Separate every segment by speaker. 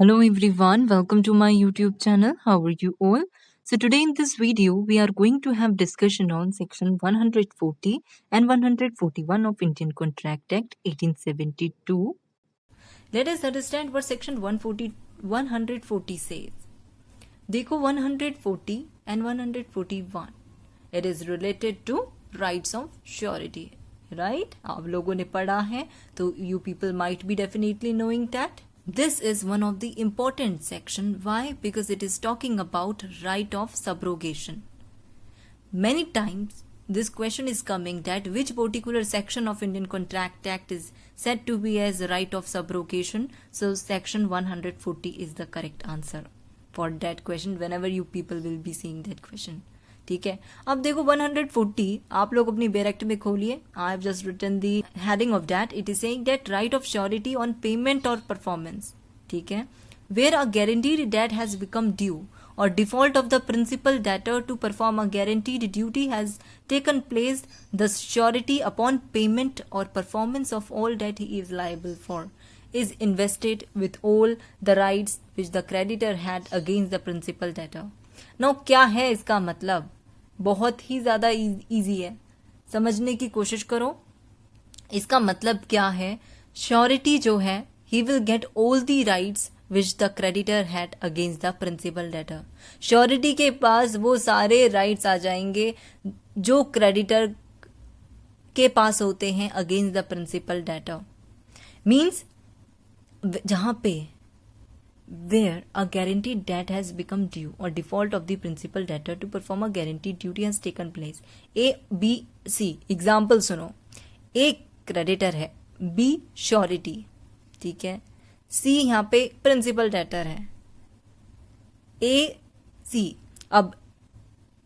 Speaker 1: Hello everyone, welcome to my YouTube channel. How are you all? So today in this video we are going to have discussion on section 140 and 141 of Indian Contract Act 1872. Let us understand what section 140 says. देखो 140 and 141 it is related to rights of surety, right? आप लोगों ने पढ़ा है तो you people might be definitely knowing that. This is one of the important section. Why? Because it is talking about right of subrogation. Many times this question is coming that which particular section of Indian Contract Act is said to be as right of subrogation. So section 140 is the correct answer for that question whenever you people will be seeing that question. ठीक है, अब देखो 140 आप लोग अपनी bare act में खोलिए. I have just written the heading of that. It is saying that right of surety on payment और परफॉर्मेंस. ठीक है, where a guaranteed debt has become due or default of the principal debtor to perform a guaranteed duty has taken place, the surety upon payment or performance of all that he is liable for is invested with all the rights which the creditor had against the principal debtor. Now क्या है इसका मतलब? बहुत ही ज़्यादा easy है, समझने की कोशिश करो. इसका मतलब क्या है? श्योरिटी जो है he will get all the rights which the creditor had against the principal debtor. Surety के पास वो सारे राइट्स आ जाएंगे जो क्रेडिटर के पास होते हैं against the principal debtor. Means जहां पे where a guaranteed debt has become due or default of the principal debtor to perform a guaranteed duty has taken place. A, B, C. Example सुनो. A creditor है, B surety, ठीक है, C यहाँ पे principal debtor है. A, C. अब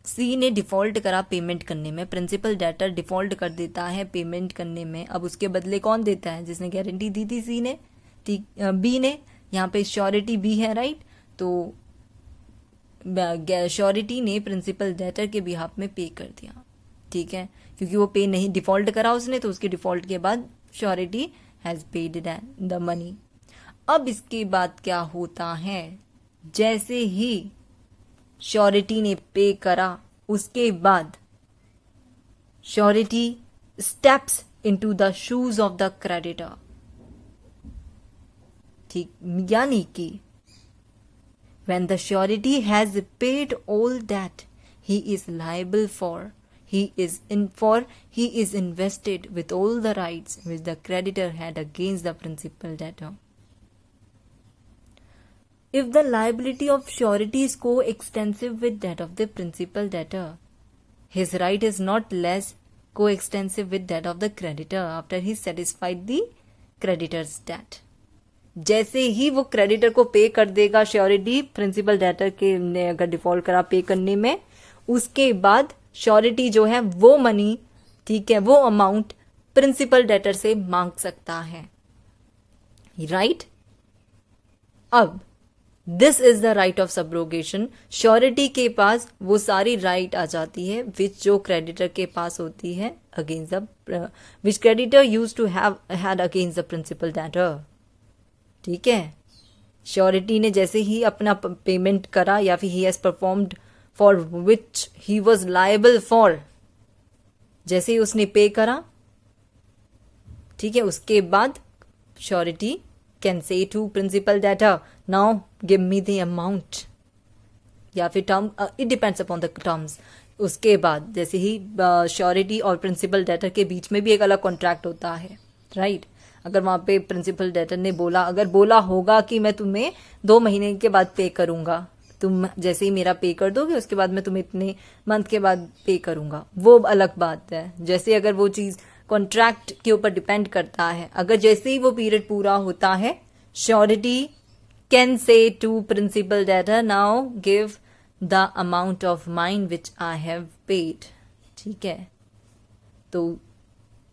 Speaker 1: C ने default करा पेमेंट करने में, प्रिंसिपल डेटर डिफॉल्ट कर देता है पेमेंट करने में. अब उसके बदले कौन देता है? जिसने गारंटी दी थी C ने, ठीक, B ने. यहाँ पे श्योरिटी भी है, राइट? तो श्योरिटी ने प्रिंसिपल डेटर के बिहाफ में पे कर दिया, ठीक है, क्योंकि वो पे नहीं, डिफॉल्ट करा उसने, तो उसके डिफॉल्ट के बाद surety has paid the money. अब इसके बाद क्या होता है? जैसे ही श्योरिटी ने पे करा उसके बाद surety steps into the shoes of the creditor. ठीक, यानी कि when the surety has paid all that he is liable for, he is invested with all the rights which the creditor had against the principal debtor. If the liability of surety is coextensive with that of the principal debtor, his right is not less coextensive with that of the creditor after he satisfied the creditor's debt. जैसे ही वो creditor को पे कर देगा surety principal debtor के ने अगर default करा पे करने में, उसके बाद श्योरिटी जो है वो मनी, ठीक है, वो अमाउंट प्रिंसिपल डेटर से मांग सकता है, राइट? अब this is the right of subrogation. Surety के पास वो सारी राइट आ जाती है विच जो क्रेडिटर के पास होती है against the which creditor use to have had against the principal debtor. ठीक है, श्योरिटी ने जैसे ही अपना पेमेंट करा या फिर he has performed for which he was liable for, जैसे ही उसने पे करा, ठीक है, उसके बाद surety can say to principal debtor, now give me the amount, या फिर term, it depends upon the terms. उसके बाद जैसे ही श्योरिटी और प्रिंसिपल डेटर के बीच में भी एक अलग कॉन्ट्रैक्ट होता है, राइट? अगर वहां पे प्रिंसिपल डेटर ने बोला, अगर बोला होगा कि मैं तुम्हें 2 महीने के बाद पे करूंगा, तुम जैसे ही मेरा पे कर दोगे उसके बाद मैं तुम्हें इतने मंथ के बाद पे करूंगा, वो अलग बात है. जैसे अगर वो चीज कॉन्ट्रैक्ट के ऊपर डिपेंड करता है, अगर जैसे ही वो पीरियड पूरा होता है, surety can say to principal debtor, now give the amount of mine which I have paid. ठीक है, तो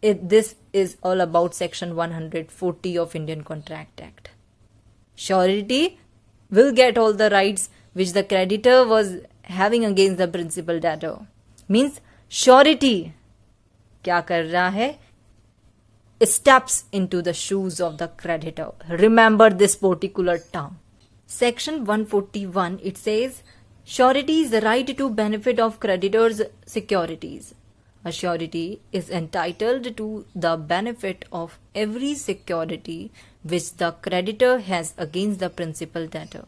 Speaker 1: this is all about section 140 of Indian Contract Act. Surety will get all the rights which the creditor was having against the principal debtor. Means surety क्या कर रहा है? Steps into the shoes of the creditor. Remember this particular term. Section 141, it says, surety is the right to benefit of creditors' securities. A surety is entitled to the benefit of every security which the creditor has against the principal debtor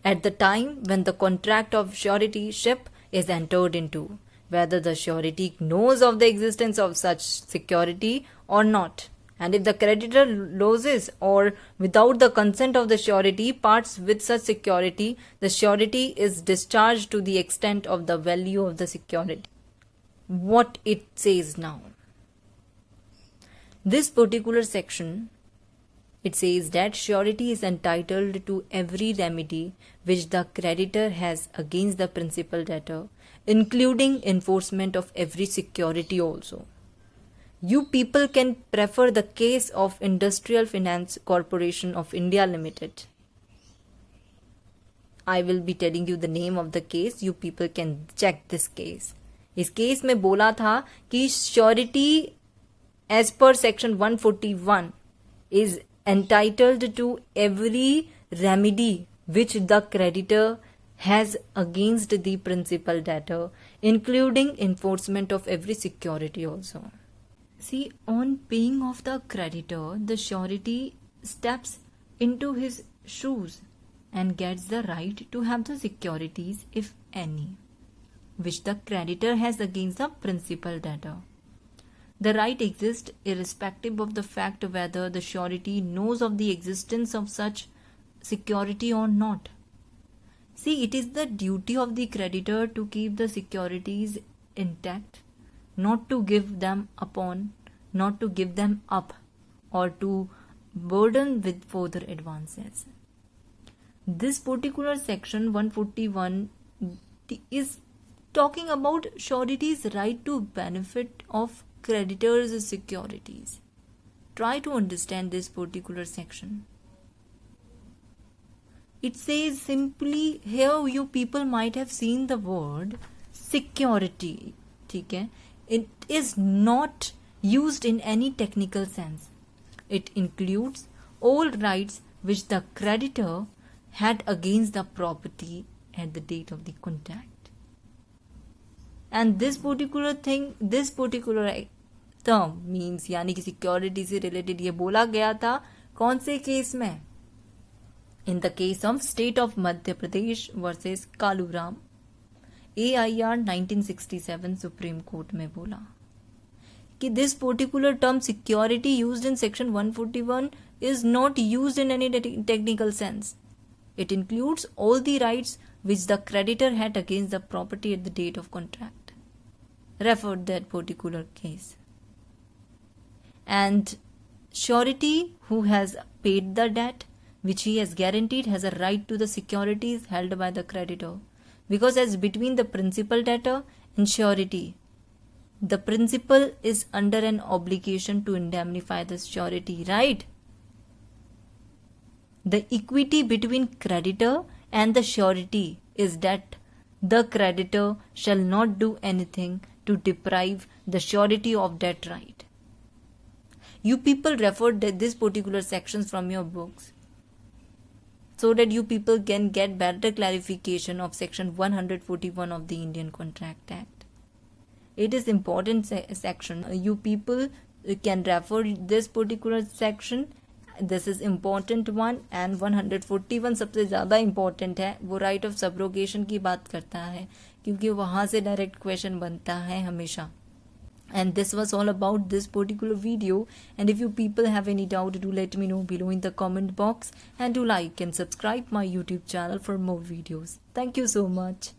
Speaker 1: at the time when the contract of suretyship is entered into, whether the surety knows of the existence of such security or not. And if the creditor loses or without the consent of the surety parts with such security, the surety is discharged to the extent of the value of the security. What it says now. This particular section, it says that surety is entitled to every remedy which the creditor has against the principal debtor, including enforcement of every security also. You people can prefer the case of Industrial Finance Corporation of India Limited. I will be telling you the name of the case. You people can check this case. इस case में बोला था कि surety as per section 141 is entitled to every remedy which the creditor has against the principal debtor, including enforcement of every security also. See, on paying off the creditor, the surety steps into his shoes and gets the right to have the securities, if any, which the creditor has against the principal debtor. The right exists irrespective of the fact whether the surety knows of the existence of such security or not. See, it is the duty of the creditor to keep the securities intact, not to give them up, or to burden with further advances. This particular section 141 is talking about surety's right to benefit of creditors' securities. Try to understand this particular section. It says simply, here you people might have seen the word security. ठीक है? It is not used in any technical sense. It includes all rights which the creditor had against the property at the date of the contract. And this particular term means, यानी कि security से related ये बोला गया था कौन से case में? In the case of State of Madhya Pradesh versus Kaluram, AIR 1967 Supreme Court में बोला कि this particular term security used in section 141 is not used in any technical sense. It includes all the rights which the creditor had against the property at the date of contract. Refer that particular case. And surety who has paid the debt which he has guaranteed has a right to the securities held by the creditor, because as between the principal debtor and surety, the principal is under an obligation to indemnify the surety, right? The equity between creditor and the surety is that the creditor shall not do anything to deprive the surety of that right. You people referred this particular sections from your books, so that you people can get better clarification of section 141 of the Indian Contract Act. It is important section. You people can refer this particular section. This is important one, and 141 सबसे ज़्यादा important है. वो right of subrogation की बात करता है, क्योंकि वहाँ से direct question बनता है हमेशा. And this was all about this particular video, and if you people have any doubt, do let me know below in the comment box, and do like and subscribe my YouTube channel for more videos. Thank you so much.